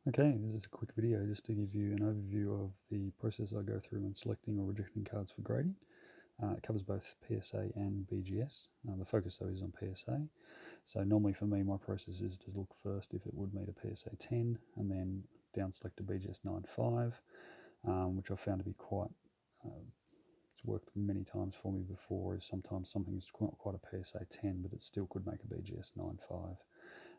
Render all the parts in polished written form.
Okay, this is a quick video just to give you an overview of the process I go through when selecting or rejecting cards for grading. It covers both PSA and BGS. The focus though is on PSA. So normally for me my process is to look first if it would meet a PSA 10 and then down select a BGS 9.5, which I've found to be quite, it's worked many times for me before, is sometimes something's not quite a PSA 10 but it still could make a BGS 9.5.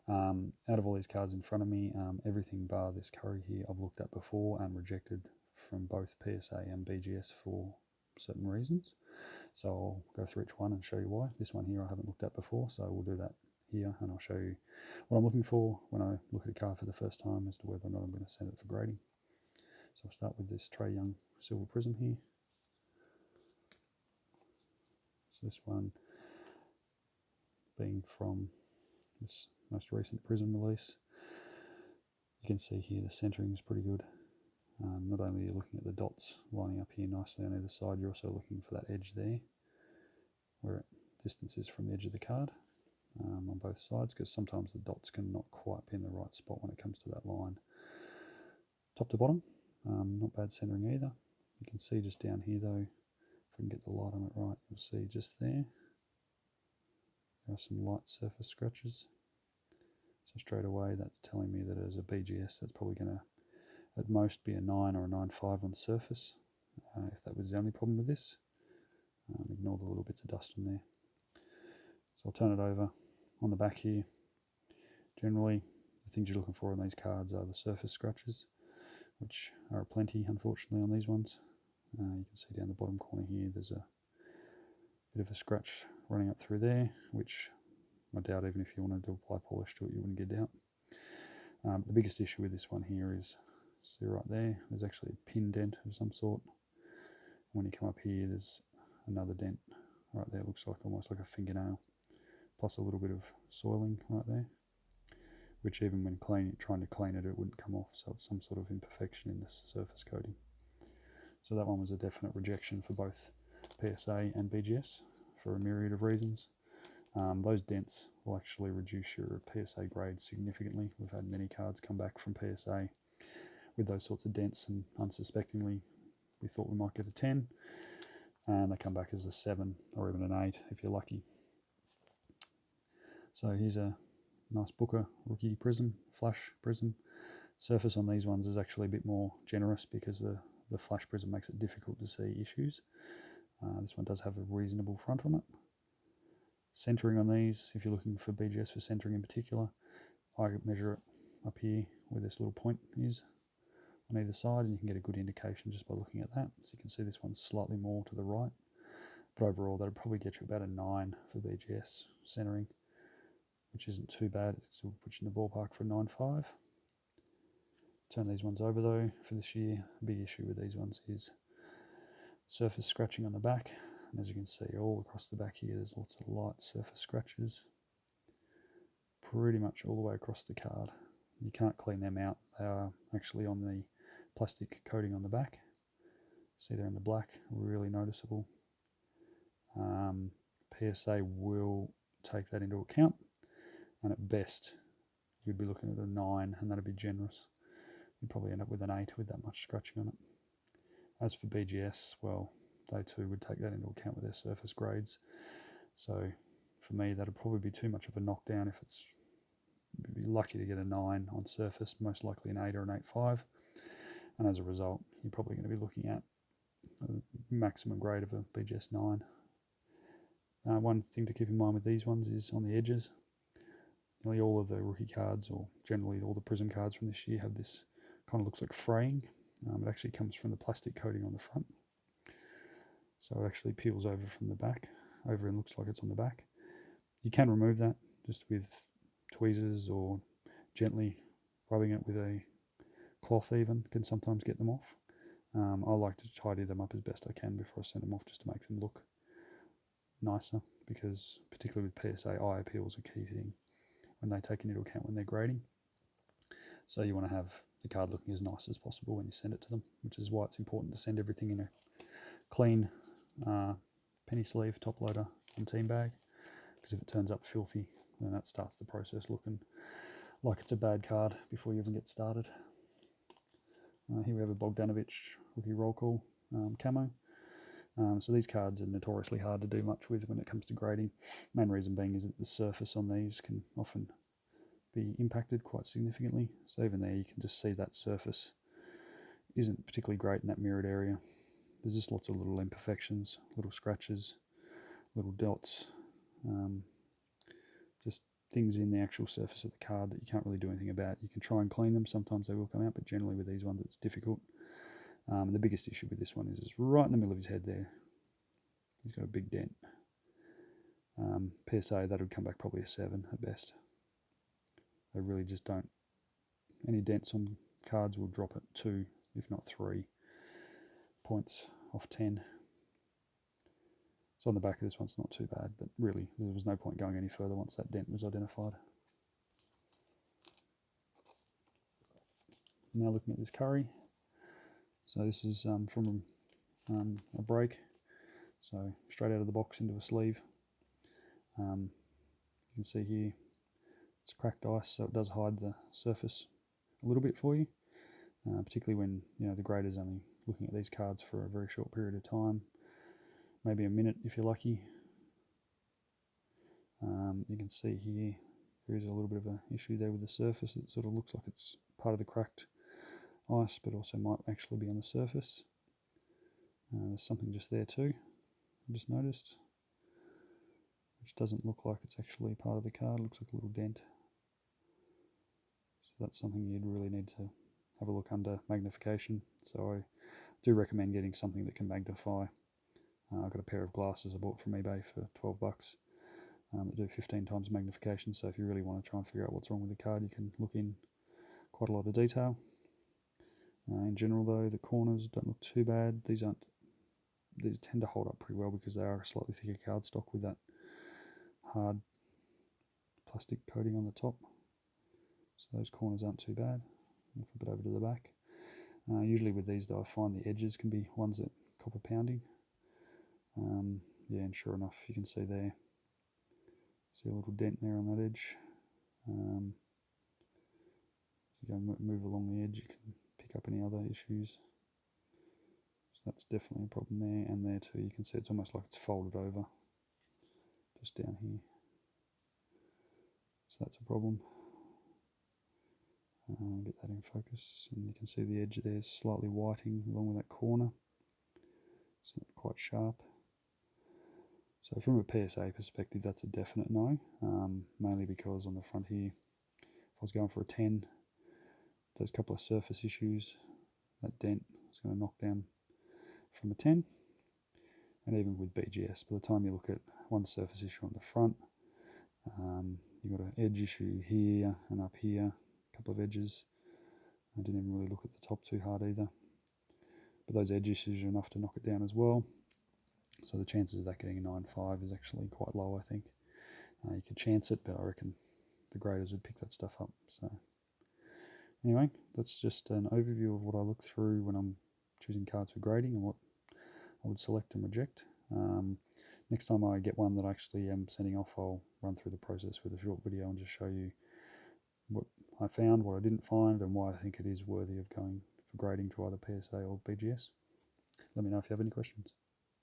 Out of all these cards in front of me, everything bar this Curry here I've looked at before and rejected from both PSA and BGS for certain reasons. So I'll go through each one and show you why. This one here I haven't looked at before, so we'll do that here and I'll show you what I'm looking for when I look at a card for the first time as to whether or not I'm going to send it for grading. So I'll start with this Trae Young silver prism here. So this one being from this most recent prism release. You can see here the centering is pretty good. Not only are you looking at the dots lining up here nicely on either side, you're also looking for that edge there, where it distances from the edge of the card on both sides, because sometimes the dots can not quite be in the right spot when it comes to that line. Top to bottom, not bad centering either. You can see just down here though, if we can get the light on it right, you'll see just there are some light surface scratches. So straight away that's telling me that as a BGS that's probably going to at most be a 9 or a 9.5 on surface, if that was the only problem with this. Ignore the little bits of dust on there. So I'll turn it over. On the back here, generally the things you're looking for on these cards are the surface scratches, which are plenty unfortunately on these ones. You can see down the bottom corner here there's a bit of a scratch running up through there, which I doubt even if you wanted to apply polish to it you wouldn't get out. The biggest issue with this one here is, see right there's actually a pin dent of some sort. When you come up here there's another dent right there, looks like almost like a fingernail, plus a little bit of soiling right there, which even when trying to clean it, it wouldn't come off, so it's some sort of imperfection in this surface coating. So that one was a definite rejection for both PSA and BGS for a myriad of reasons. Those dents will actually reduce your PSA grade significantly. We've had many cards come back from PSA with those sorts of dents, and unsuspectingly we thought we might get a 10 and they come back as a 7 or even an 8 if you're lucky. So here's a nice Booker rookie prism, flash prism. Surface on these ones is actually a bit more generous because the flash prism makes it difficult to see issues. This one does have a reasonable front on it. Centering on these, if you're looking for BGS for centering in particular, I measure it up here where this little point is on either side, and you can get a good indication just by looking at that. So you can see this one's slightly more to the right, but overall that'll probably get you about a 9 for BGS centering, which isn't too bad. It still puts you in the ballpark for a 9.5. Turn these ones over though. For this year, the big issue with these ones is surface scratching on the back, and as you can see all across the back here there's lots of light surface scratches pretty much all the way across the card. You can't clean them out, they are actually on the plastic coating on the back. See there in the black, really noticeable. PSA will take that into account, and at best you'd be looking at a 9, and that'd be generous. You'd probably end up with an 8 with that much scratching on it. As for BGS, well, they too would take that into account with their surface grades. So for me, that'd probably be too much of a knockdown. If it's, you'd be lucky to get a 9 on surface, most likely an 8 or an 8.5. And as a result, you're probably going to be looking at a maximum grade of a BGS 9. One thing to keep in mind with these ones is on the edges. Nearly all of the rookie cards, or generally all the Prism cards from this year, have this kind of looks like fraying. It actually comes from the plastic coating on the front. So it actually peels over from the back, over and looks like it's on the back. You can remove that just with tweezers or gently rubbing it with a cloth even, can sometimes get them off. I like to tidy them up as best I can before I send them off just to make them look nicer, because particularly with PSA, eye appeal is a key thing when they take into account when they're grading. So you want to have the card looking as nice as possible when you send it to them, which is why it's important to send everything in a clean penny sleeve top loader on team bag, because if it turns up filthy, then that starts the process looking like it's a bad card before you even get started. Here we have a Bogdanovic rookie roll call camo. So these cards are notoriously hard to do much with when it comes to grading. Main reason being is that the surface on these can often be impacted quite significantly. So even there you can just see that surface isn't particularly great in that mirrored area. There's just lots of little imperfections, little scratches, little dots, just things in the actual surface of the card that you can't really do anything about. You can try and clean them, sometimes they will come out, but generally with these ones it's difficult. The biggest issue with this one is it's right in the middle of his head there. He's got a big dent. PSA, that would come back probably a 7 at best. They really just don't. Any dents on cards will drop at 2, if not 3 points off 10. So on the back of this one's not too bad, but really there was no point going any further once that dent was identified. Now looking at this curry. So this is from a break. So straight out of the box into a sleeve. You can see here it's cracked ice, so it does hide the surface a little bit for you, particularly when the grader's only looking at these cards for a very short period of time, maybe a minute if you're lucky. You can see here there is a little bit of an issue there with the surface. It sort of looks like it's part of the cracked ice, but also might actually be on the surface. There's something just there too, I just noticed, which doesn't look like it's actually part of the card. It looks like a little dent. So that's something you'd really need to have a look under magnification. So I do recommend getting something that can magnify. I've got a pair of glasses I bought from eBay for $12 that do 15 times magnification. So if you really want to try and figure out what's wrong with the card, you can look in quite a lot of detail. In general though, the corners don't look too bad. These tend to hold up pretty well because they are a slightly thicker cardstock with that hard plastic coating on the top. So those corners aren't too bad. I'll flip it over to the back. Usually with these though, I find the edges can be ones that copper pounding. Yeah, and sure enough, you can see there. See a little dent there on that edge. As you go move along the edge, you can pick up any other issues. So that's definitely a problem there, and there too. You can see it's almost like it's folded over, just down here. So that's a problem. Get that in focus, and you can see the edge there is slightly whiting along with that corner. It's not quite sharp. So from a PSA perspective, that's a definite no, mainly because on the front here, if I was going for a 10, those couple of surface issues, that dent is going to knock down from a 10. And even with BGS, by the time you look at one surface issue on the front, you've got an edge issue here and up here, a couple of edges. I didn't even really look at the top too hard either. But those edge issues are enough to knock it down as well. So the chances of that getting a 9.5 is actually quite low, I think. You could chance it, but I reckon the graders would pick that stuff up. So anyway, that's just an overview of what I look through when I'm choosing cards for grading and what I would select and reject. Next time I get one that I actually am sending off, I'll run through the process with a short video and just show you what I found, what I didn't find, and why I think it is worthy of going for grading to either PSA or BGS. Let me know if you have any questions.